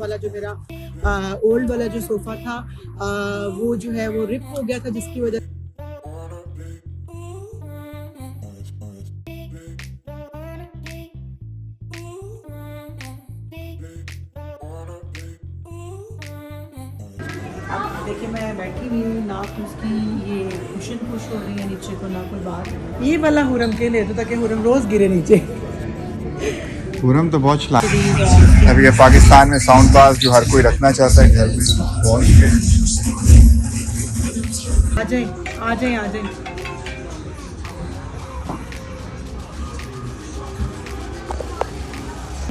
वाला जो मेरा ओल्ड वाला जो सोफ़ा था वो जो है वो रिप हो गया था, जिसकी वजह अब देखिए मैं बैठी हुई हूँ, ना तो उसकी ये कुशन पुश हो रही है नीचे को, ना कोई बात। ये वाला हुरम के लिए तो ताकि हुरम रोज़ गिरे नीचे। हुरम तो बहुत चला। अभी ये पाकिस्तान में साउंड बार जो हर कोई रखना चाहता है घर में, आ जाए आ जाए आ जाए।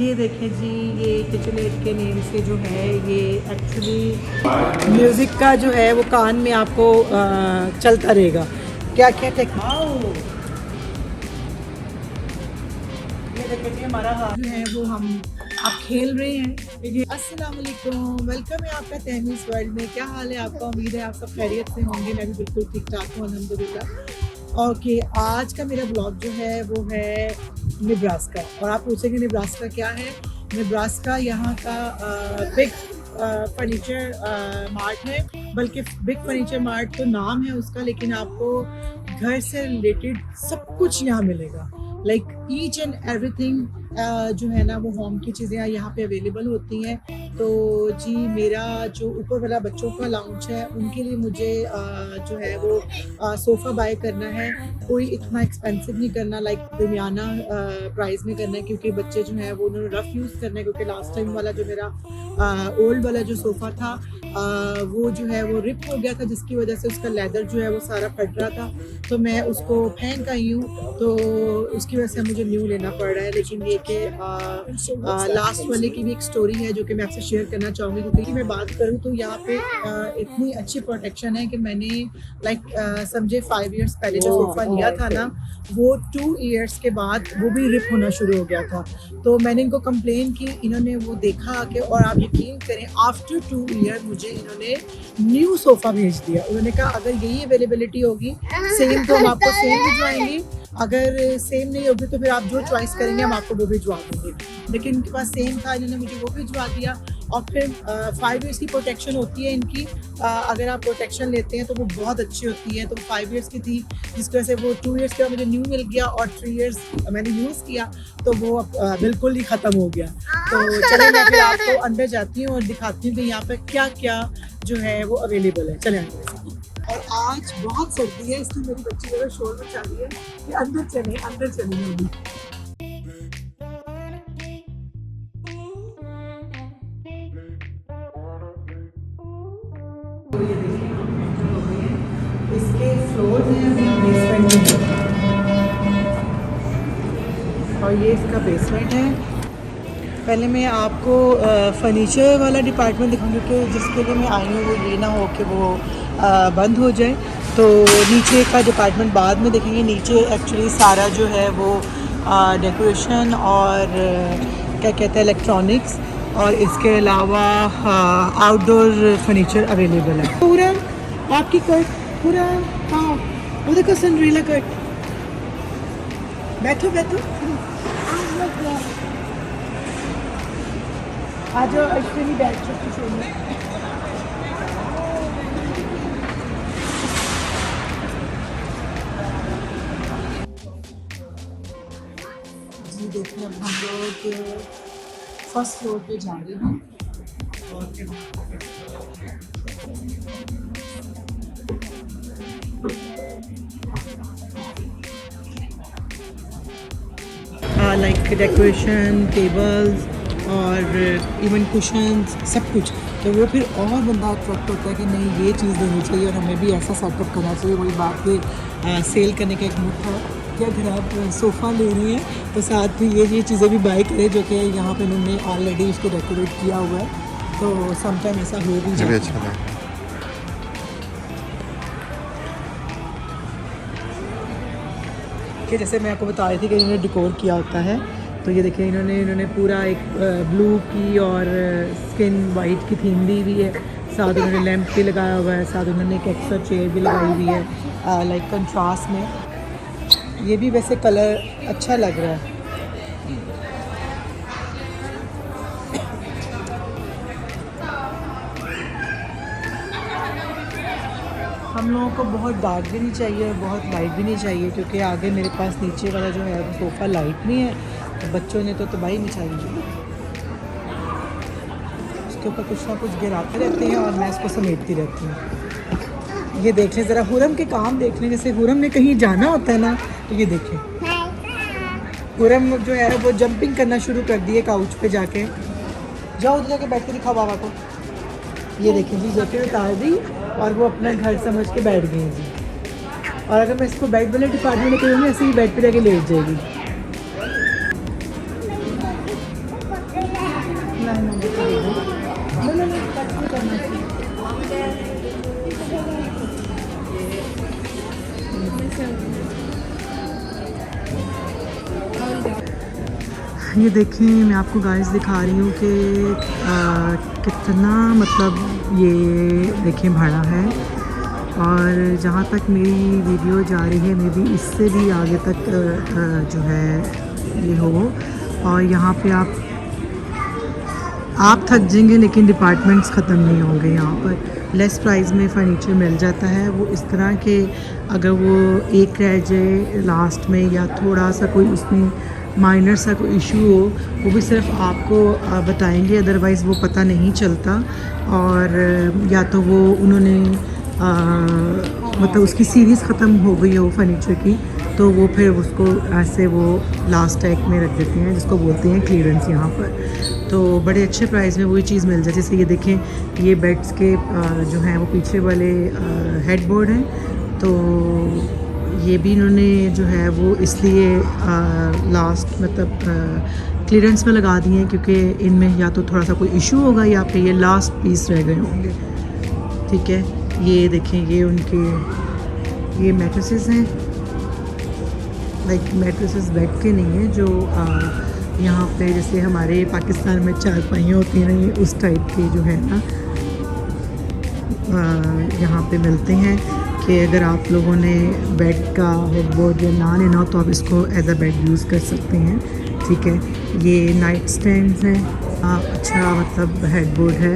ये देखें जी, ये किचलेट के नेम से जो है ये एक्चुअली म्यूज़िक का जो है वो कान में आपको चलता रहेगा। क्या क्या टेक ये देखें जी, हमारा हाल जो है वो हम आप खेल रहे हैं। अस्सलाम वालेकुम, वेलकम है आपका तहमीज़ वर्ल्ड में। क्या हाल है आपका? उम्मीद है आप सब खैरियत से होंगे। मैं भी बिल्कुल ठीक ठाक हूँ अल्हम्दुलिल्लाह। ओके, आज का मेरा ब्लॉग जो है वो है नेब्रास्का। और आप पूछेंगे नेब्रास्का क्या है? नेब्रास्का यहाँ का बिग फर्नीचर मार्ट है, बल्कि बिग फर्नीचर मार्ट तो नाम है उसका, लेकिन आपको घर से रिलेटेड सब कुछ यहाँ मिलेगा। लाइक ईच एंड एवरीथिंग जो है ना वो होम की चीज़ें यहाँ पे अवेलेबल होती हैं। तो जी मेरा जो ऊपर वाला बच्चों का लाउंज है उनके लिए मुझे जो है वो सोफ़ा बाय करना है। कोई इतना एक्सपेंसिव नहीं करना, लाइक दरमियाना प्राइस में करना है, क्योंकि बच्चे जो है वो उन्होंने रफ़ यूज़ करना है। क्योंकि लास्ट टाइम वाला जो मेरा ओल्ड वाला जो सोफ़ा था वो जो है वो रिप हो गया था, जिसकी वजह से उसका लेदर जो है वो सारा फट रहा था। तो मैं उसको फेंक आई हूँ, तो उसकी वजह से मुझे न्यू लेना पड़ रहा है। लेकिन ये कि लास्ट वाले की भी एक स्टोरी है जो कि मैं आपसे शेयर करना चाहूँगी। क्योंकि मैं बात करूँ तो यहाँ पे इतनी अच्छी प्रोटेक्शन है कि मैंने लाइक समझे 5 इयर्स पहले जो सोफ़ा लिया था ना, वो 2 इयर्स के बाद वो भी रिप होना शुरू हो गया था। तो मैंने इनको कंप्लेन की, इन्होंने वो देखा आके, और आप यकीन करें आफ्टर 2 ईयर मुझे इन्होंने न्यू सोफ़ा भेज दिया। उन्होंने कहा अगर यही अवेलेबिलिटी होगी सेम तो हम आपको सेम भिजवाएंगे, अगर सेम नहीं होगी तो फिर आप जो चॉइस करेंगे हम आपको वो भिजवा देंगे। लेकिन इनके पास सेम था, इन्होंने मुझे वो भिजवा दिया। और फिर 5 इयर्स की प्रोटेक्शन होती है इनकी। अगर आप प्रोटेक्शन लेते हैं तो वो बहुत अच्छी होती है। तो 5 इयर्स की थी, जिसकी वजह से वो 2 इयर्स के बाद मुझे न्यू मिल गया, और 3 इयर्स मैंने यूज़ किया तो वो बिल्कुल ही ख़त्म हो गया। तो चलिए मैं फिर आपको अंदर जाती हूँ और दिखाती हूँ कि यहाँ पर क्या क्या जो है वो अवेलेबल है। चले और आज बहुत सर्दी है, इसलिए मेरी बच्ची अगर शोर मचा रही है कि अंदर चले अभी। तो ये देखिए इसके फ्लोर हैं बेसमेंट में, और ये इसका बेसमेंट है। पहले मैं आपको फर्नीचर वाला डिपार्टमेंट दिखाऊंगी कि जिसके लिए मैं आई हूँ वो ये ना हो कि वो बंद हो जाए। तो नीचे का डिपार्टमेंट बाद में देखेंगे। नीचे एक्चुअली सारा जो है वो डेकोरेशन और क्या कहते हैं इलेक्ट्रॉनिक्स, और इसके अलावा आउटडोर फर्नीचर अवेलेबल है। पूरा आपकी कट पूरा, हाँ वो देखो सिंड्रेला कट। बैठो बैठो, आ जाओ, एक्चुअली बैठ सकती छोड़ना। जी देखिए अब हम लोग फर्स्ट फ्लोर पे जा रहे हैं। और लाइक डेकोरेशन, टेबल्स और इवन कुशन्स, सब कुछ। तो वो फिर और बंदा अट्रैक्ट होता है कि नहीं ये चीज़ देनी चाहिए और हमें भी ऐसा सेटअप करना चाहिए। वही बात है सेल करने का एक मुद्दा था कि अगर आप सोफ़ा ले रही हैं तो साथ में ये चीज़ें भी बाय करें, जो कि यहाँ पे उन्होंने ऑलरेडी उसको डेकोरेट किया हुआ है। तो समटाइम ऐसा हो भी जाता है। कि जैसे मैं आपको बता रही थी कि इन्होंने डेकोर किया होता है। तो ये देखिए इन्होंने पूरा एक ब्लू की और स्किन वाइट की थीम दी हुई है। साथ उन्होंने लैंप भी लगाया हुआ है, साथ उन्होंने एक एक्स्ट्रा चेयर भी लगाई हुई है लाइक कंट्रास्ट में। ये भी वैसे कलर अच्छा लग रहा है। हम लोगों को बहुत डार्क भी नहीं चाहिए और बहुत लाइट भी नहीं चाहिए, क्योंकि आगे मेरे पास नीचे वाला जो है वो सोफ़ा लाइट नहीं है, तो बच्चों ने तो तबाही मचाई है। उसके ऊपर कुछ ना कुछ गिराते रहते हैं और मैं इसको समेटती रहती हूँ। ये देख लें ज़रा, हुरम के काम देख लें। जैसे हुरम ने कहीं जाना होता है ना, तो ये देखें, हुरम जो है वो जंपिंग करना शुरू कर दिए काउच पे जाके। जाओ उधर जाके बैठ के दिखाओ बाबा को। ये देखें जी, जैकेट उतार दी और वो अपना घर समझ के बैठ गई हैं जी। और अगर मैं इसको बेड वाले डिपार्टमेंट में करूँगी, ऐसे ही बेड पे जाके लेट जाएगी। ये देखिए, मैं आपको गाइस दिखा रही हूँ कि कितना मतलब ये देखिए भाड़ा है। और जहाँ तक मेरी वीडियो जा रही है, मे बी इससे भी आगे तक जो है ये हो। और यहाँ पे आप थक जाएंगे, लेकिन डिपार्टमेंट्स ख़त्म नहीं होंगे। यहाँ पर लेस प्राइस में फ़र्नीचर मिल जाता है। वो इस तरह के अगर वो एक रह जाए लास्ट में, या थोड़ा सा कोई उसमें माइनर सा कोई इशू हो, वो भी सिर्फ आपको बताएंगे, अदरवाइज़ वो पता नहीं चलता। और या तो वो उन्होंने मतलब उसकी सीरीज़ ख़त्म हो गई हो फर्नीचर की, तो वो फिर उसको ऐसे वो लास्ट टैग में रख देते हैं, जिसको बोलते हैं क्लीयरेंस यहाँ पर। तो बड़े अच्छे प्राइस में वही चीज़ मिल जाए। जैसे ये देखें, ये बेड्स के जो हैं वो पीछे वाले हेडबोर्ड हैं, तो ये भी इन्होंने जो है वो इसलिए लास्ट मतलब क्लीयरेंस में लगा दिए हैं, क्योंकि इनमें या तो थोड़ा सा कोई इशू होगा या फिर ये लास्ट पीस रह गए होंगे। ठीक है, ये देखें, ये उनके ये मैट्रेसेस हैं, लाइक मैट्रेसेस बेड के नहीं है, जो यहाँ पे जैसे हमारे पाकिस्तान में चारपाइयाँ होती हैं ना, ये उस टाइप के जो है ना यहाँ पे मिलते हैं। कि अगर आप लोगों ने बेड का हेडबोर्ड या ना लेना हो, तो आप इसको एज अ बेड यूज़ कर सकते हैं। ठीक है, ये नाइट स्टैंड्स हैं, अच्छा मतलब हेडबोर्ड है,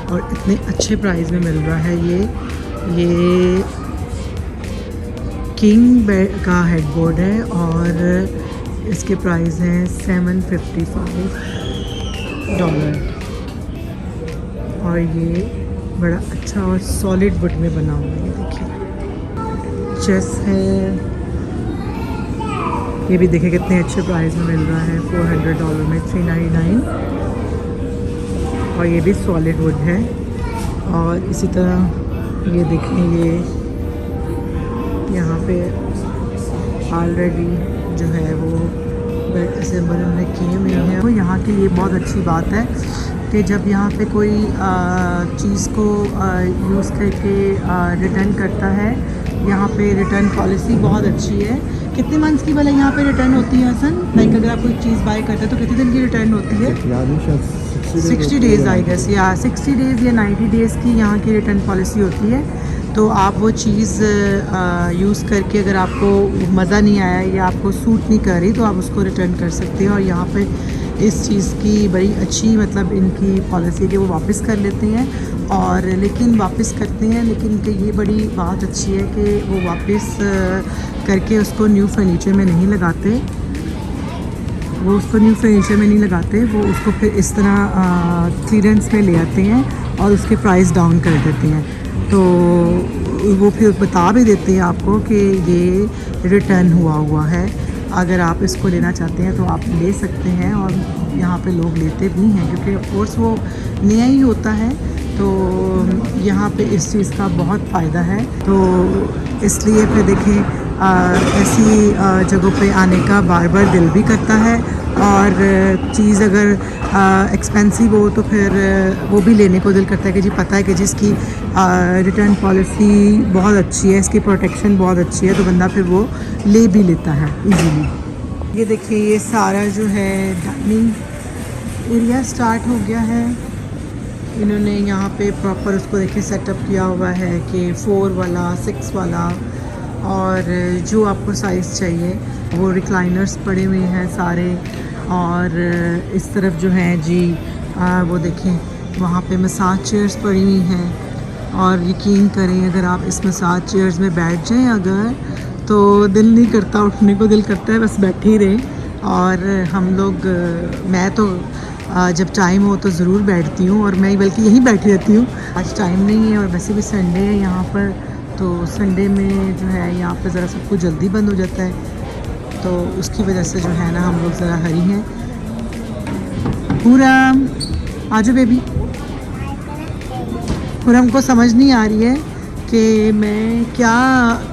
और इतने अच्छे प्राइस में मिल रहा है। ये किंग बेड का हेडबोर्ड है और इसके प्राइस हैं $755। और ये बड़ा अच्छा और सॉलिड वुड में बना हुआ है। ये देखिए, चेस है, ये भी देखिए कितने अच्छे प्राइस में मिल रहा है, $400 में, $399। और ये भी सॉलिड वुड है। और इसी तरह ये देखें, ये यहाँ पे ऑलरेडी जो है वो बेड असेंबल उन्होंने किए हुए हैं। तो यहाँ के लिए बहुत अच्छी बात है कि जब यहाँ पे कोई चीज़ को यूज़ करके रिटर्न करता है, यहाँ पे रिटर्न पॉलिसी बहुत अच्छी है। कितने मंथ्स की भला यहाँ पे रिटर्न होती है हसन? लाइक अगर आप कोई चीज़ बाय करते हैं तो कितने दिन की रिटर्न होती है? 60 डेज़ आई गेस, या 60 डेज़ या 90 डेज़ की यहाँ की रिटर्न पॉलिसी होती है। तो आप वो चीज़ यूज़ करके अगर आपको मज़ा नहीं आया या आपको सूट नहीं कर रही, तो आप उसको रिटर्न कर सकते हैं। और यहाँ पे इस चीज़ की बड़ी अच्छी मतलब इनकी पॉलिसी है कि वो वापस कर लेते हैं, और लेकिन वापस करते हैं, लेकिन कि ये बड़ी बात अच्छी है कि वो वापस करके उसको न्यू फर्नीचर में नहीं लगाते, वो उसको न्यू फर्नीचर में नहीं लगाते, वो उसको फिर इस तरह क्लीयरेंस में ले आते हैं और उसके प्राइस डाउन कर देते हैं। तो वो फिर बता भी देते हैं आपको कि ये रिटर्न हुआ है, अगर आप इसको लेना चाहते हैं तो आप ले सकते हैं। और यहाँ पे लोग लेते भी हैं, क्योंकि ऑफकोर्स वो नया ही होता है, तो यहाँ पे इस चीज़ का बहुत फ़ायदा है। तो इसलिए फिर देखें, ऐसी जगहों पे आने का बार बार दिल भी करता है, और चीज़ अगर एक्सपेंसिव हो तो फिर वो भी लेने को दिल करता है कि जी पता है कि जिसकी रिटर्न पॉलिसी बहुत अच्छी है, इसकी प्रोटेक्शन बहुत अच्छी है, तो बंदा फिर वो ले भी लेता है इजीली। ये देखिए, ये सारा जो है डाइनिंग एरिया स्टार्ट हो गया है। इन्होंने यहाँ पे प्रॉपर उसको देखिए सेटअप किया हुआ है कि 4 वाला 6 वाला और जो आपको साइज़ चाहिए वो रिक्लाइनर्स पड़े हुए हैं सारे। और इस तरफ जो है जी वो देखें वहाँ पे मसाज चेयर्स पड़ी हुई हैं। और यकीन करें अगर आप इस मसाज चेयर्स में बैठ जाएं अगर, तो दिल नहीं करता उठने को, दिल करता है बस बैठे ही रहें। और हम लोग मैं तो जब टाइम हो तो ज़रूर बैठती हूँ, और मैं बल्कि यहीं बैठी रहती हूँ। आज टाइम नहीं है और वैसे भी संडे है यहाँ पर, तो संडे में जो है यहाँ पर ज़रा सब कुछ जल्दी बंद हो जाता है, तो उसकी वजह से जो है ना हम लोग ज़रा हरी हैं। पूरम आजो बेबी। पूरम को समझ नहीं आ रही है कि मैं क्या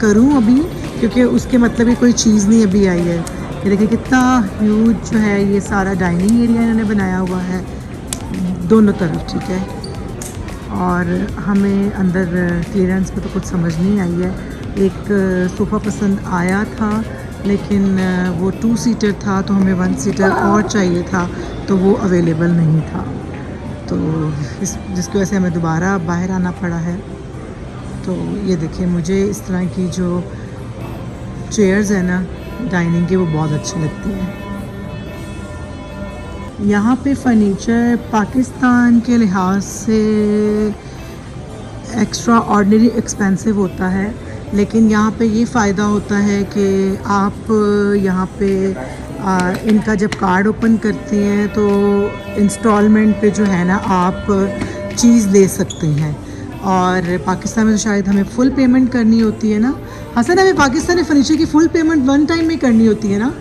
करूं अभी, क्योंकि उसके मतलब ही कोई चीज़ नहीं अभी आई है। ये देखिए कितना ह्यूज जो है ये सारा डाइनिंग एरिया इन्होंने बनाया हुआ है दोनों तरफ, ठीक है। और हमें अंदर क्लियरेंस में तो कुछ समझ नहीं आई है। एक सोफ़ा पसंद आया था लेकिन वो 2 सीटर था, तो हमें 1 सीटर और चाहिए था, तो वो अवेलेबल नहीं था, तो जिसकी वजह से हमें दोबारा बाहर आना पड़ा है। तो ये देखिए मुझे इस तरह की जो चेयर्स है ना डाइनिंग की वो बहुत अच्छी लगती हैं। यहाँ पे फर्नीचर पाकिस्तान के लिहाज से एक्स्ट्रा ऑर्डिनरी एक्सपेंसिव होता है, लेकिन यहाँ पे ये फ़ायदा होता है कि आप यहाँ पे इनका जब कार्ड ओपन करते हैं तो इंस्टॉलमेंट पे जो है ना आप चीज़ ले सकते हैं। और पाकिस्तान में तो शायद हमें फुल पेमेंट करनी होती है ना हसन, हमें पाकिस्तानी फर्नीचर की फ़ुल पेमेंट 1 टाइम में करनी होती है ना।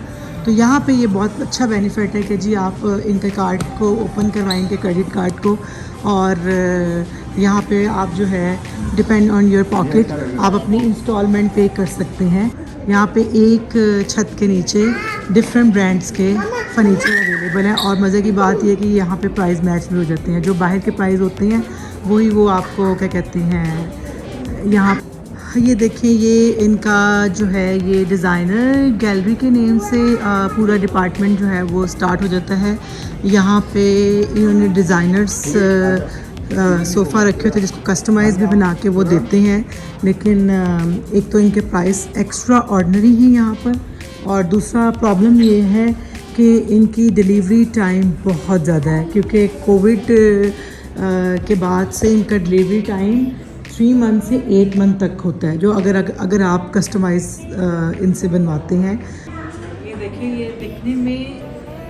तो यहाँ पे ये बहुत अच्छा बेनिफिट है कि जी आप इनके कार्ड को ओपन करवाएंगे, क्रेडिट कार्ड को, और यहाँ पे आप जो है डिपेंड ऑन योर पॉकेट आप अपनी इंस्टॉलमेंट पे कर सकते हैं। यहाँ पे एक छत के नीचे डिफरेंट ब्रांड्स के फर्नीचर अवेलेबल हैं, और मज़े की बात यह कि यहाँ पे प्राइस मैच भी हो जाते हैं। जो बाहर के प्राइस होते हैं वही वो आपको क्या कहते हैं यहाँ। ये देखें ये इनका जो है ये डिज़ाइनर गैलरी के नेम से पूरा डिपार्टमेंट जो है वो स्टार्ट हो जाता है। यहाँ पे इन्होंने डिज़ाइनर्स सोफ़ा रखे होते हैं जिसको कस्टमाइज़ भी बना के वो देते हैं, लेकिन एक तो इनके प्राइस एक्स्ट्रा ऑर्डिनरी हैं यहाँ पर, और दूसरा प्रॉब्लम ये है कि इनकी डिलीवरी टाइम बहुत ज़्यादा है, क्योंकि कोविड के बाद से इनका डिलीवरी टाइम 3 मंथ से 8 मंथ तक होता है, जो अगर आप कस्टमाइज़ इनसे बनवाते हैं। ये देखिए ये दिखने में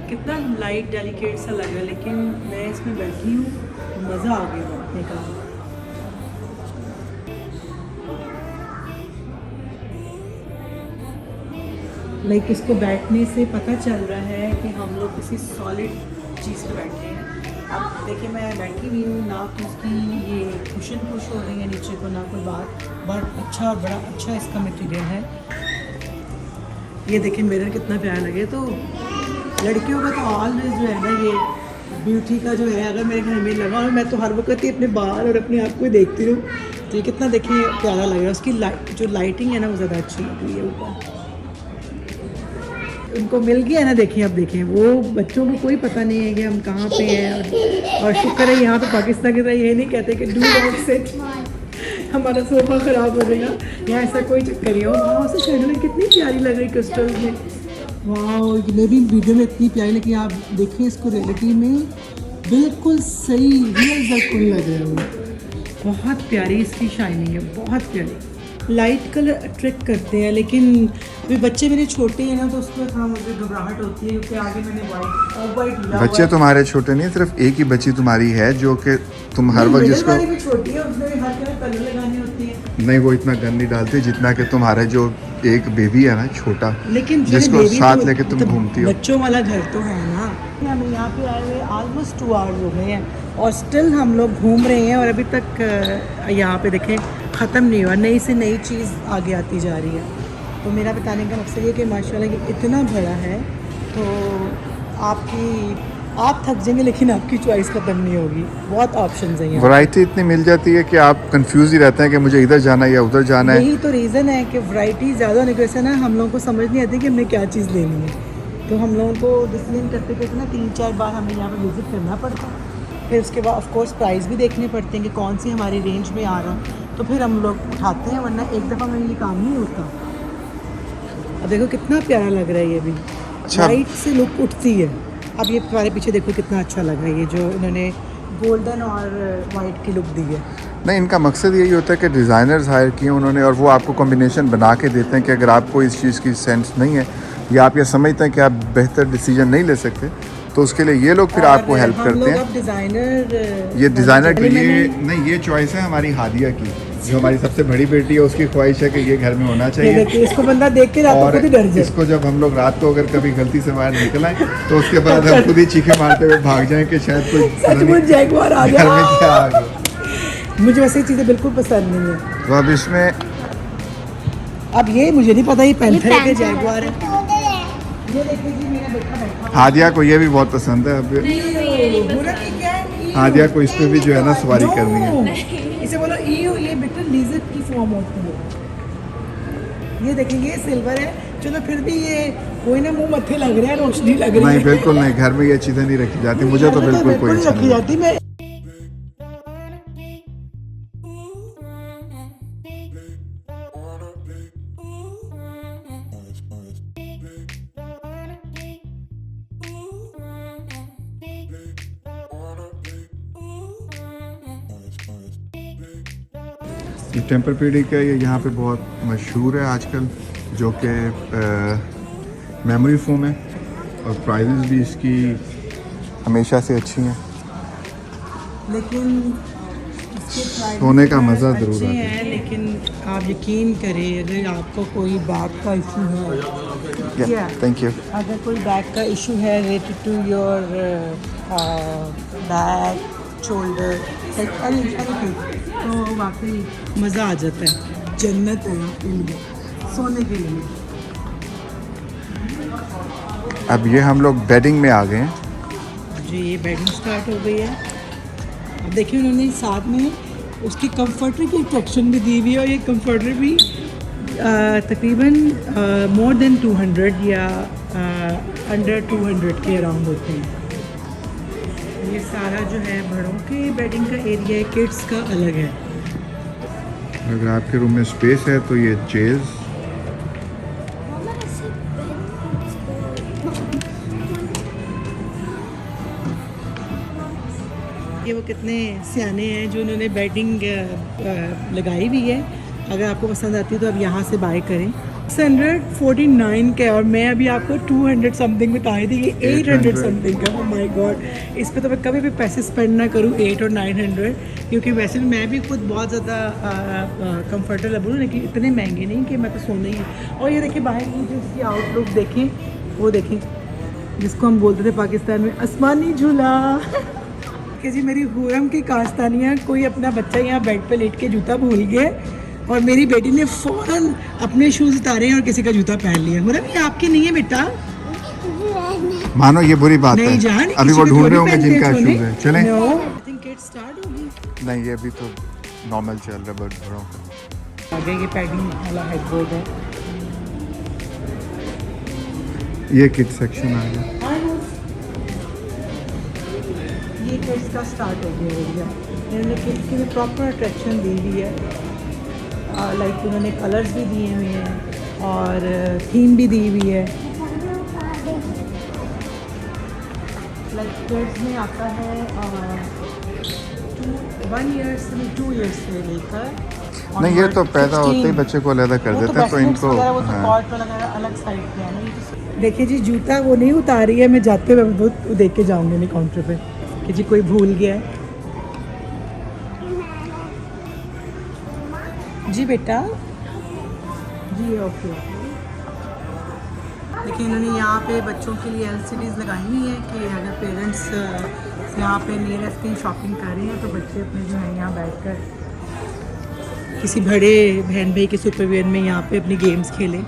कितना लाइट डेलिकेट सा लगा, लेकिन मैं इसमें बैठी हूँ तो मज़ा आ गया बैठने का। लाइक इसको बैठने से पता चल रहा है कि हम लोग किसी सॉलिड चीज़ पे बैठे हैं। अब देखिए मैं बैठी हुई हूँ, ना तो उसकी ये कुशन पुश हो रही है नीचे को, ना कोई बात, बट अच्छा बड़ा अच्छा इसका मटेरियल है। ये देखिए मिरर कितना प्यारा लगे। तो लड़कियों का तो ऑलवेज जो है ना ये ब्यूटी का जो है, अगर मेरे घर में लगा और मैं तो हर वक्त ही अपने बाल और अपने आप को देखती रहूँ, तो ये कितना देखिए प्यारा लग रहा है। उसकी जो लाइटिंग है ना वो ज़्यादा अच्छी लग रही है ऊपर। उनको मिल गया ना, देखिए अब देखें वो बच्चों को कोई पता नहीं है कि हम कहाँ पे हैं, और शुक्र है यहाँ पे पाकिस्तान की तरह ये नहीं कहते कि डू नॉट सिट, हमारा सोफा ख़राब हो जाएगा, यहाँ ऐसा कोई चक्कर नहीं हो। वहाँ से शर्ट में कितनी प्यारी लग रही क्रिस्टल में, वाह। मैं भी वीडियो में इतनी प्यारी लगी, आप देखें इसको रियलिटी में बिल्कुल सही रियल जरकुन लग रहा है, बहुत प्यारी इसकी शाइनिंग है, बहुत प्यारी। लाइट कलर अट्रैक्ट करते हैं, लेकिन अभी बच्चे मेरे छोटे हैं ना, तो उसमें थोड़ा मुझे घबराहट होती है, क्योंकि आगे मैंने वाइट बच्चे तुम्हारे छोटे नहीं, सिर्फ एक ही बच्ची तुम्हारी है जो कि तुम हर वक्त जिसको भी छोटी है, उसमें भी हर तरह कलर लगानी होती है। नहीं, वो इतना गन नहीं डालते जितना कि तुम्हारे जो एक बेबी है ना छोटा, लेकिन जिसको साथ तो, लेके तुम घूमती हो। बच्चों वाला घर तो है ना। हम यहाँ पे आए हुए ऑलमोस्ट 2 आवर्स हो गए हैं और स्टिल हम लोग घूम रहे हैं, और अभी तक यहाँ पे देखें ख़त्म नहीं हुआ, नई से नई चीज़ आगे आती जा रही है। तो मेरा बताने का मकसद ये कि माशाल्लाह ये इतना बड़ा है, तो आप थक जाएंगे, लेकिन आपकी चॉइस ख़त्म नहीं होगी, बहुत ऑप्शंस हैं। वैरायटी इतनी मिल जाती है कि आप कंफ्यूज ही रहते हैं कि मुझे इधर जाना है या उधर जाना है। यही तो रीज़न है कि वैरायटी ज़्यादा होने की वजह से ना हम लोगों को समझ नहीं आती कि हमने क्या चीज़ लेनी है। तो हम लोगों को डिसीजन करते करते ना 3-4 बार हमें यहाँ पर विज़िट करना पड़ता है। फिर उसके बाद ऑफ कोर्स प्राइस भी देखने पड़ते हैं कि कौन सी हमारी रेंज में आ रहा है। तो फिर हम लोग उठाते हैं, वरना एक दफ़ा में ये काम नहीं होता। अब देखो कितना प्यारा लग रहा है ये भी, अच्छा। वाइट से लुक उठती है। अब ये तुम्हारे पीछे देखो कितना अच्छा लग रहा है, ये जो इन्होंने गोल्डन और वाइट की लुक दी है। नहीं, इनका मकसद यही होता है कि डिज़ाइनर्स हायर किए उन्होंने, और वो आपको कॉम्बिनेशन बना के देते हैं कि अगर आपको इस चीज़ की सेंस नहीं है या आप ये समझते हैं कि आप बेहतर डिसीजन नहीं ले सकते, तो उसके लिए ये लोग फिर आपको हेल्प करते हैं। डिज़ाइनर ये डिज़ाइनर ये नहीं, ये चॉइस है हमारी हादिया की, जो हमारी सबसे बड़ी बेटी है, उसकी ख्वाहिश है कि ये घर में होना चाहिए। इसको बंदा देख के रात को और खुद ही डर जाए। इसको जब हम लोग रात को अगर कभी गलती से बाहर निकल आए तो उसके बाद हम खुद ही चीखे मारते हुए भाग जाएं कि शायद कोई सचमुच जैगुआर आ घर में क्या गया। आ गया। मुझे वैसे चीज़ें बिल्कुल पसंद नहीं है। तो अब इसमें अब ये मुझे नहीं पता ये पैंथर है कि जैगुआर है। ये देखिए जी मेरा बेटा बैठा हादिया को ये भी बहुत पसंद है। अब हादिया को इस पे भी जो है ना सवारी करनी है। इसे बोलो ये बेटा लिज़र्ड की फॉर्म होती है। ये देखिए ये सिल्वर है, चलो फिर भी ये कोई ना मुंह मत्थे लग रहा है, रोशनी लग रही है। नहीं बिल्कुल नहीं, घर में ये चीज़ें नहीं रखी जाती, मुझे तो बिल्कुल कोई इच्छा रखी नहीं। जाती। मैं टेम्पर-पैडिक है, ये यहाँ पे बहुत मशहूर है आजकल, जो कि मेमोरी फोम है और प्राइजेस भी इसकी हमेशा से अच्छी हैं। लेकिन सोने का मज़ा ज़रूर अच्छे आता है। हैं, लेकिन आप यकीन करें अगर आपको कोई बैक का इशू है, थैंक यू। अगर कोई बैक का इशू है related to your back, shoulder, anything, तो वाकई मज़ा आ जाता है। जन्नत है आपके लिए, सोने के लिए। अब ये हम लोग बेडिंग में आ गए हैं। जी ये बेडिंग स्टार्ट हो गई है। अब देखिए उन्होंने साथ में उसकी कंफर्टर की सेक्शन भी दी हुई है, और ये कंफर्टर भी तकरीबन मोर देन 200 या अंडर 200 के अराउंड होते हैं। ये सारा जो है बड़ों के बेडिंग का एरिया है, किड्स का अलग है। अगर आपके रूम में स्पेस है तो ये चेयर्स, ये वो कितने सियाने हैं जो उन्होंने बेडिंग लगाई हुई है। अगर आपको पसंद आती है तो आप यहाँ से बाय करें। 649 का, और मैं अभी आपको 200 समथिंग बताई थी, ये 800 समथिंग का। ओह माय गॉड, इस पे तो मैं कभी भी पैसे स्पेंड ना करूँ 800 और 900, क्योंकि वैसे मैं भी खुद बहुत ज़्यादा कंफर्टेबल हूँ, लेकिन इतने महंगे नहीं कि मैं तो सोना ही है। और ये देखिए बाहर की जो इसकी आउटलुक देखें, वो देखें जिसको हम बोलते थे पाकिस्तान में आसमानी झूला। कि जी मेरी हुरम की कास्तानियाँ, कोई अपना बच्चा यहाँ बेड पे लेट के जूता भूल गए और मेरी बेटी ने फ़ौरन अपने शूज़ उतारे और किसी का जूता पहन लिया। हुरम ये आपकी नहीं है बेटा, मानो ये बुरी बात नहीं है। जान, अभी वो ढूंढ रहे होंगे जिनका शूज है। चलें? स्टार्ट होगी। नहीं, ये अभी तो नॉर्मल चल रहा है, बट बड़ों का। आगे ये पैडिंग वाला हेडबोर्ड है। ये किड सेक्शन आ गया। ये किड्स का स्टार्ट हो गया एरिया। इन्होंने किड्स के लिए प्रॉपर अट्रैक्शन दी हुई है, लाइक उन्होंने कलर्स भी दिए हुए हैं और थीम भी दी हुई है। लाइक किड्स में आता है 1 ईयर से 2 ईयर्स से लेकर। नहीं, ये तो पैदा होते ही बच्चे को अलग कर देते हैं, तो इनको अलग साइड पे है ना। देखिए जी जूता वो नहीं उतार रही है, मैं जाते हुए वो देख के जाऊंगी नहीं काउंटर पे कि जी कोई भूल गया है। जी बेटा जी ओके। देखिए इन्होंने यहाँ पे बच्चों के लिए LCDs लगाई हुई है कि अगर पेरेंट्स यहाँ पे नियरेस्ट कहीं शॉपिंग कर रहे हैं तो बच्चे अपने जो है यहाँ बैठकर किसी बड़े बहन भाई के सुपरविजन में यहाँ पे अपनी गेम्स खेलें,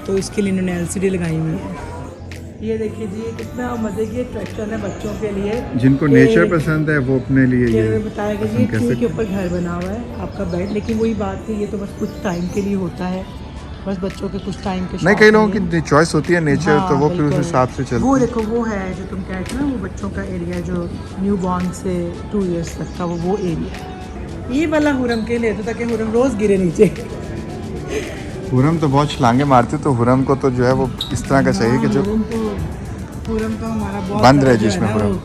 तो इसके लिए इन्होंने LCD लगाई हुई है। ये देखिए जी कितना मज़े की अट्रैक्शन है बच्चों के लिए। जिनको नेचर पसंद है वो अपने लिए ये बताया कि जी ट्री के ऊपर घर बना हुआ है आपका बेड, लेकिन वही बात है ये तो बस कुछ टाइम के लिए होता है, बस बच्चों के कुछ टाइम के। नहीं, कई लोगों की चॉइस होती है नेचर, हाँ, तो वो फिर उस बिल्कुल। हिसाब से चलते वो हैं। देखो वो है जो तुम कह रहे थे ना, वो बच्चों का एरिया जो न्यू बॉर्न से 2 ईयर्स तक का वो एरिया। ये वाला हुरम के लिए तो ताकि हुरम रोज गिरे नीचे। हुरम तो बहुत छलांगे मारती, तो हुरम को तो जो है वो इस तरह का चाहिए कि जो हुरम तो हमारा बहुत बंद रहे जो है जिसमें ना, हुरम। वो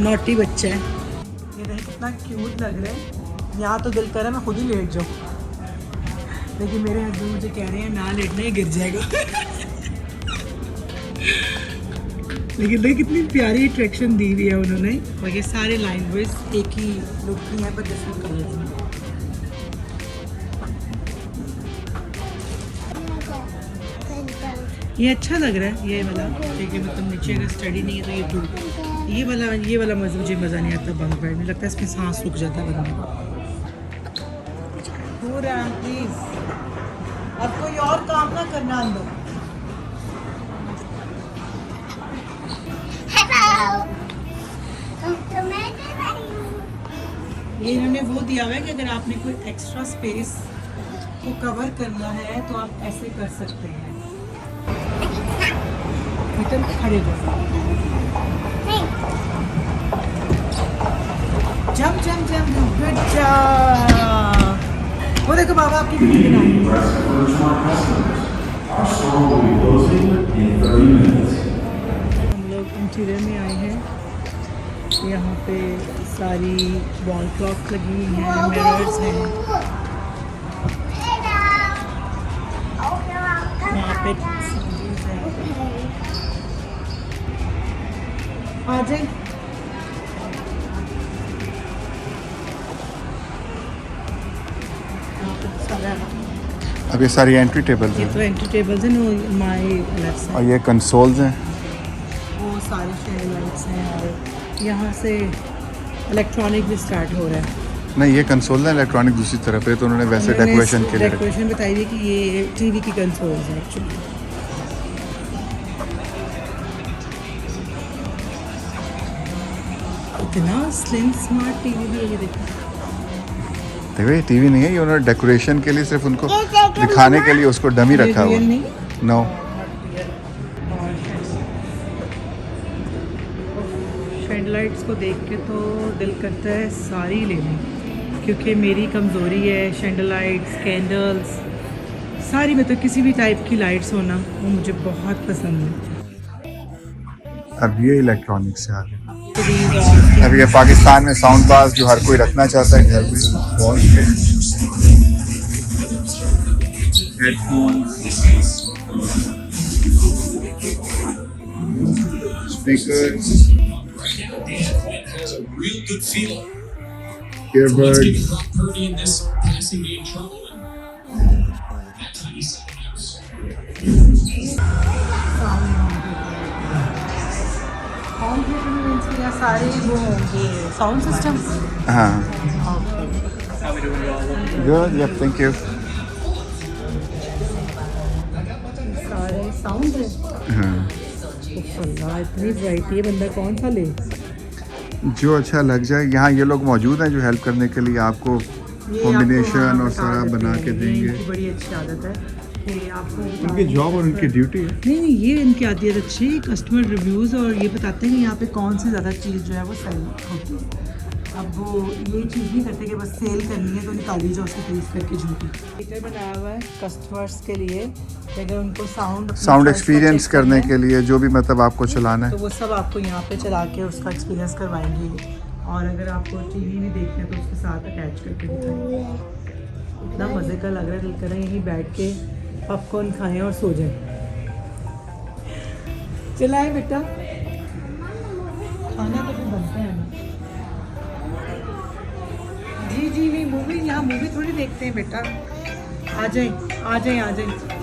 नॉटी बच्चा है। ये देख कितना क्यूट लग रहा है। यहाँ तो दिल कर रहा है मैं खुद ही लेट जाऊँ, लेकिन मेरे हस्बैंड मुझे कह रहे हैं ना लेटना, ये गिर जाएगा। लेकिन देख कितनी प्यारी अट्रैक्शन दी हुई है उन्होंने। और ये सारे लाइन बॉयज एक ही लुक की है पर डिफरेंट कलर्स में। ये अच्छा लग रहा है ये वाला, लेकिन मतलब नीचे अगर स्टडी नहीं है तो ये टू ये वाला मुझे मज़ा नहीं आता बंक बेड में, लगता है इसमें सांस रुक जाता है बंदे को। प्लीज अब कोई और काम ना करना अंदर। ये इन्होंने वो दिया हुआ है कि अगर आपने कोई एक्स्ट्रा स्पेस को कवर करना है तो आप ऐसे कर सकते हैं। एकदम खड़े हो जम जम जम गुड जॉब। वो देखो बाबा आपकी वीडियो बना रहे हैं। हम लोग इंटीरियर में आए हैं। यहाँ पे सारी वॉल क्लॉक लगी हुई हैं, मिरर्स हैं। यहाँ पे आ जाए। अब ये सारी एंट्री टेबल्स ये हैं तो एंट्री टेबल्स हैं, नो माय लेफ्ट और ये कंसोल्स हैं। वो सारे शेयर लाइट्स हैं और यहाँ से इलेक्ट्रॉनिक भी स्टार्ट हो रहा है। नहीं, ये कंसोल है, इलेक्ट्रॉनिक दूसरी तरफ है, तो उन्होंने वैसे डेकोरेशन के लिए रखा। डेकोरेशन बताई थी कि ये टीवी की कंसोल्स हैं एक्चुअली। इतना स्लिम स्मार्ट टीवी भी है, ये देखो। देखो ये टीवी नहीं है, ये उन्होंने डेकोरेशन के लिए सिर्फ उनको दिखाने के लिए उसको डमी रखा हुआ। नो शेड लाइट्स को देख के तो दिल करता है सारी ले लें, क्योंकि मेरी कमज़ोरी है शेड लाइट्स, कैंडल्स, सारी में तो किसी भी टाइप की लाइट्स होना वो मुझे बहुत पसंद है। अब ये इलेक्ट्रॉनिक से आ गया। अब ये पाकिस्तान में साउंड बार्स जो हर कोई रखना चाहता है घर में, हेडफोन्स, स्पीकर्स, ईयरबड्स, सारे वो होंगे साउंड सिस्टम। हाँ गुड, या थैंक यू। सारे साउंड है। हाँ अल्लाह इतनी वैरायटी है, बंदा कौन सा ले। जो अच्छा लग जाए। यहाँ ये लोग मौजूद हैं जो हेल्प करने के लिए आपको कॉम्बिनेशन और सारा बना के देंगे। इनकी बड़ी अच्छी आदत है कि आपको उनकी जॉब और उनकी ड्यूटी है। नहीं ये इनकी आदत अच्छी कस्टमर रिव्यूज़, और ये बताते हैं कि यहाँ पे कौन सी ज़्यादा चीज़ जो है वो सेल होती है। अब वो ये चीज़ नहीं करते कि बस सेल करनी है तो निकाली जाओ उसकी तारीफ करके झूठी। मीटर बनाया हुआ है कस्टमर्स के लिए, अगर उनको साउंड एक्सपीरियंस करने के लिए जो भी मतलब आपको चलाना है तो वो सब आपको यहाँ पे चला के उसका एक्सपीरियंस करवाएंगे। और अगर आपको टीवी भी देखना है तो उसके साथ अटैच करके दिखाएंगे। इतना मज़े का लग रहा है, दिल कर रहा है यहीं बैठ के पॉपकॉर्न खाएं और सो जाएं। चलाएं बेटा, खाना तो फिर बनता है ना। जी जी नहीं मूवी, यहाँ मूवी थोड़ी देखते हैं बेटा। आ जाए आ जाए आ जाए।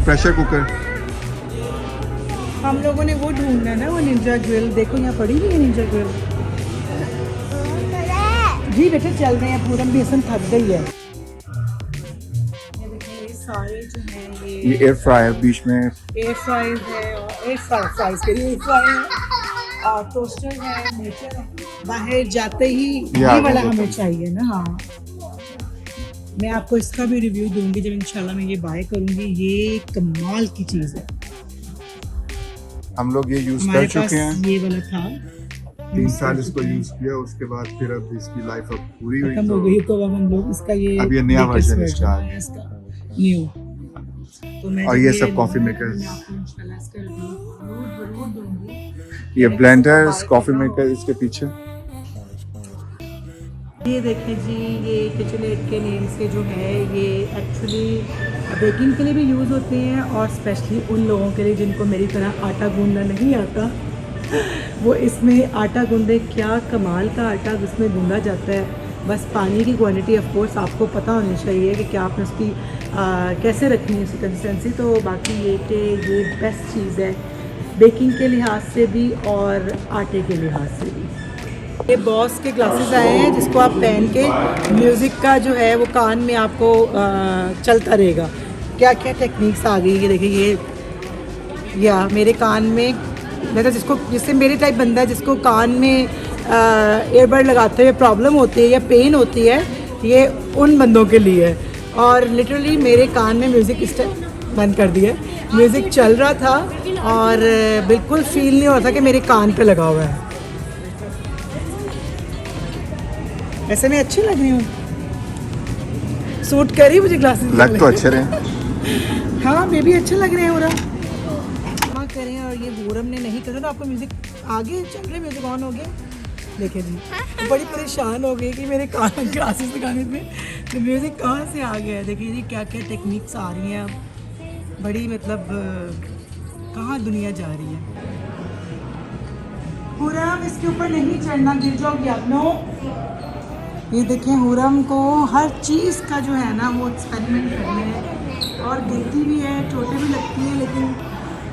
Pressure cooker. हम लोगों ने वो ढूंढना है ना, वो निंजा ग्रिल। देखो यहाँ पड़ी हुई है निंजा ग्रिल। जी बेटे चल रहे हैं, पूरम भी असम थक गई है। ये देखिए ये सारे जो हैं ये एयर फ्रायर बीच में एयर फ्रायर है, और एयर फ्राइज के लिए एयर फ्रायर है, और टोस्टर है, नेचर है। बाहर जाते ही ये आगे वाला देखो। हमें चाहिए ना। हाँ, मैं आपको इसका भी रिव्यू दूंगी जब इंशाल्लाह मैं ये बाय करूंगी। ये कमाल की चीज़ है। हम लोग ये यूज हमारे कर पास चुके हैं, ये वाला था, 3 साल इसको यूज किया, उसके बाद फिर अब इसकी लाइफ अब पूरी हुई खत्म हो तो गई तो अब हम लोग इसका ये अब ये नया latest वर्जन इसका आ है गया। इसका न्यू। तो मैं और जब ये सब कॉफी लूँगी, मेकर्स। मैं आपको इंशाल्लाह इसका रिव्यू जरूर दूंगी। ये मैंने ब्लेंडर्स इसको कॉफी buy मेकर करा इसके पीछे। ये देखें जी, ये किचनएड के नेम से जो है ये एक्चुअली बेकिंग के लिए भी यूज़ होते हैं, और स्पेशली उन लोगों के लिए जिनको मेरी तरह आटा गूंदना नहीं आता। वो इसमें आटा गूंदे, क्या कमाल का आटा इसमें गूंदा जाता है। बस पानी की क्वांटिटी ऑफ कोर्स आपको पता होनी चाहिए कि क्या आपने उसकी कैसे रखनी है उसकी कंसिस्टेंसी। तो बाकी ये कि ये बेस्ट चीज़ है बेकिंग के लिहाज से भी और आटे के लिहाज से भी। ये बॉस के ग्लासेस आए हैं जिसको आप पहन के म्यूज़िक का जो है वो कान में आपको चलता रहेगा। क्या क्या टेक्निक्स आ गई है देखिए। ये या मेरे कान में, मतलब जिससे मेरे टाइप बंदा है जिसको कान में ईयरबड लगाते हुए प्रॉब्लम होती है या पेन होती है, ये उन बंदों के लिए है। और लिटरली मेरे कान में म्यूज़िक इस टाइम बंद कर दिया, म्यूज़िक चल रहा था और बिल्कुल फील नहीं हो रहा था कि मेरे कान पे लगा हुआ है। ऐसे में अच्छी लग रही हूँ, सूट कर रही मुझे ग्लासेस। लग तो अच्छे रहे। हाँ बेबी अच्छे लग रहे हैं। और हाँ करें, और ये हुरम ने नहीं करा तो आपको म्यूजिक आगे चल रहे, म्यूजिक ऑन हो गया। देखिए जी, तो बड़ी परेशान हो गई कि मेरे कान ग्लासेस लगाने में तो म्यूजिक कहाँ से आ गया है। देखिए जी क्या क्या टेक्निक्स आ रही हैं अब, बड़ी मतलब कहाँ दुनिया जा रही है। हुरम इसके ऊपर नहीं चढ़ना, गिर जाओगी आप। नो, ये देखें हुरम को हर चीज़ का जो है ना वो एक्सपेरिमेंट करने हैं, और गिरती भी है, चोटें भी लगती हैं, लेकिन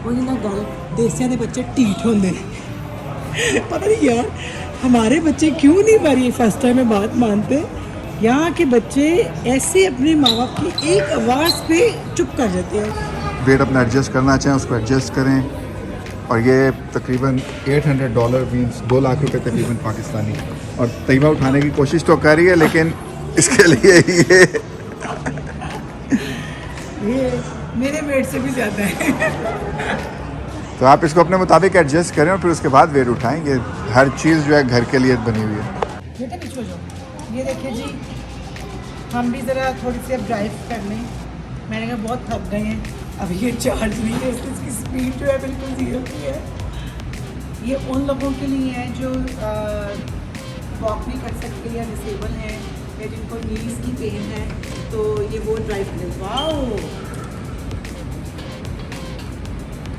वही ना गल देसियां के बच्चे ढीठ होंगे। पता नहीं यार हमारे बच्चे क्यों नहीं हमारी फर्स्ट टाइम में बात मानते। यहाँ के बच्चे ऐसे अपने माँ बाप की एक आवाज़ पे चुप कर जाते हैं। वेट अपना एडजस्ट करना चाहें उसको एडजस्ट करें। और ये तकरीबन $800 मीन्स 2 लाख रुपए तकरीबन पाकिस्तानी। और तैयबा उठाने की कोशिश तो कर रही है, लेकिन इसके लिए ये मेरे वेट से भी ज़्यादा है। तो आप इसको अपने मुताबिक एडजस्ट करें और फिर उसके बाद वेट उठाएंगे। हर चीज़ जो है घर के लिए बनी हुई है। बेटे पीछे हो जाओ। ये देखिए जी, हम भी ज़रा थोड़ी सी अब ड्राइव कर लें। मैंने कहा बहुत थक गए हैं, अभी ये चार्ज नहीं है इसलिए इसकी स्पीड जो है बिल्कुल 0 की है। ये उन लोगों के लिए है जो वॉक नहीं कर सकते या डिसेबल हैं या जिनको नीज की पेन है, तो ये वो ड्राइव करें। वाओ,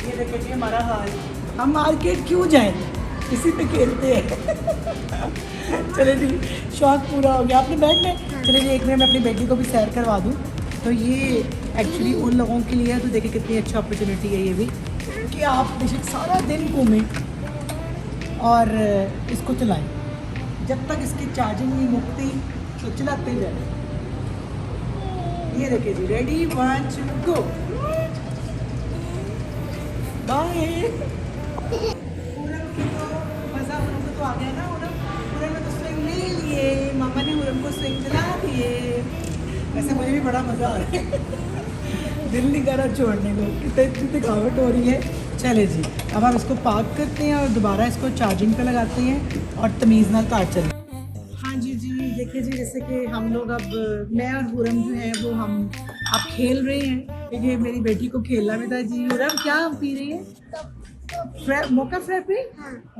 ये देखिए जी हमारा हाल। हम मार्केट क्यों जाएं, इसी पे खेलते हैं। चले जी, शौक पूरा हो गया। आपने बैठ में चले जी, एक मिनट मैं अपनी बेटी को भी सैर करवा दूँ। तो ये एक्चुअली उन लोगों के लिए है, तो देखिए कितनी अच्छी अपॉर्चुनिटी है ये भी कि आप बेशक सारा दिन घूमें और इसको चलाएं, जब तक इसकी चार्जिंग नहीं मुकती तो चलाते ही रहें। ये देखिए जी, रेडी 1 2 गो, बाय। पूरम की तो मज़ा उनको तो आ गया ना। पूरम ने तो स्विंग ले लिए, मामा ने पूरम को स्विंग चला दिए। वैसे मुझे भी बड़ा मज़ा आ रहा है। दिल नहीं कर रहा छोड़ने को, कितनी थकावट हो रही है। चले जी, अब हम इसको पार्क करते हैं और दोबारा इसको चार्जिंग पे लगाते हैं और तमीज़ नाल कार चलें। हाँ जी जी, देखिए जी, जैसे कि हम लोग अब मैं और हुरम जो है वो हम अब खेल रहे हैं। देखिए मेरी बेटी को खेलना भी था जी। हुरम क्या पी रही है? मोका फ्रैपे।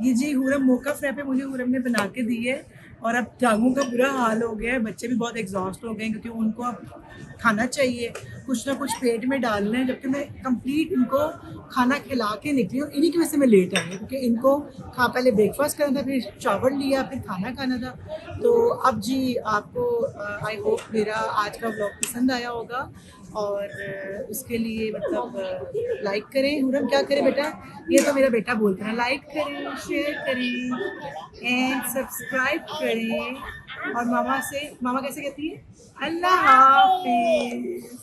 ये जी हुरम मोका फ्रैपे मुझे हुरम ने बना के दी है, और अब जागों का बुरा हाल हो गया है। बच्चे भी बहुत एग्जॉस्ट हो गए हैं क्योंकि उनको अब खाना चाहिए, कुछ ना कुछ पेट में डालना है। जबकि मैं कंप्लीट इनको खाना खिला के निकली हूँ, इन्हीं की वजह से मैं लेट आई हूँ क्योंकि इनको पहले ब्रेकफास्ट करना था, फिर चावल लिया, फिर खाना खाना था। तो अब जी आपको आई होप मेरा आज का व्लॉग पसंद आया होगा। और उसके लिए मतलब लाइक करें। हुरम क्या करें बेटा, ये तो मेरा बेटा बोलता है, लाइक करें, शेयर करें एंड सब्सक्राइब करें। और मामा कैसे कहती है, अल्लाह हाफिज।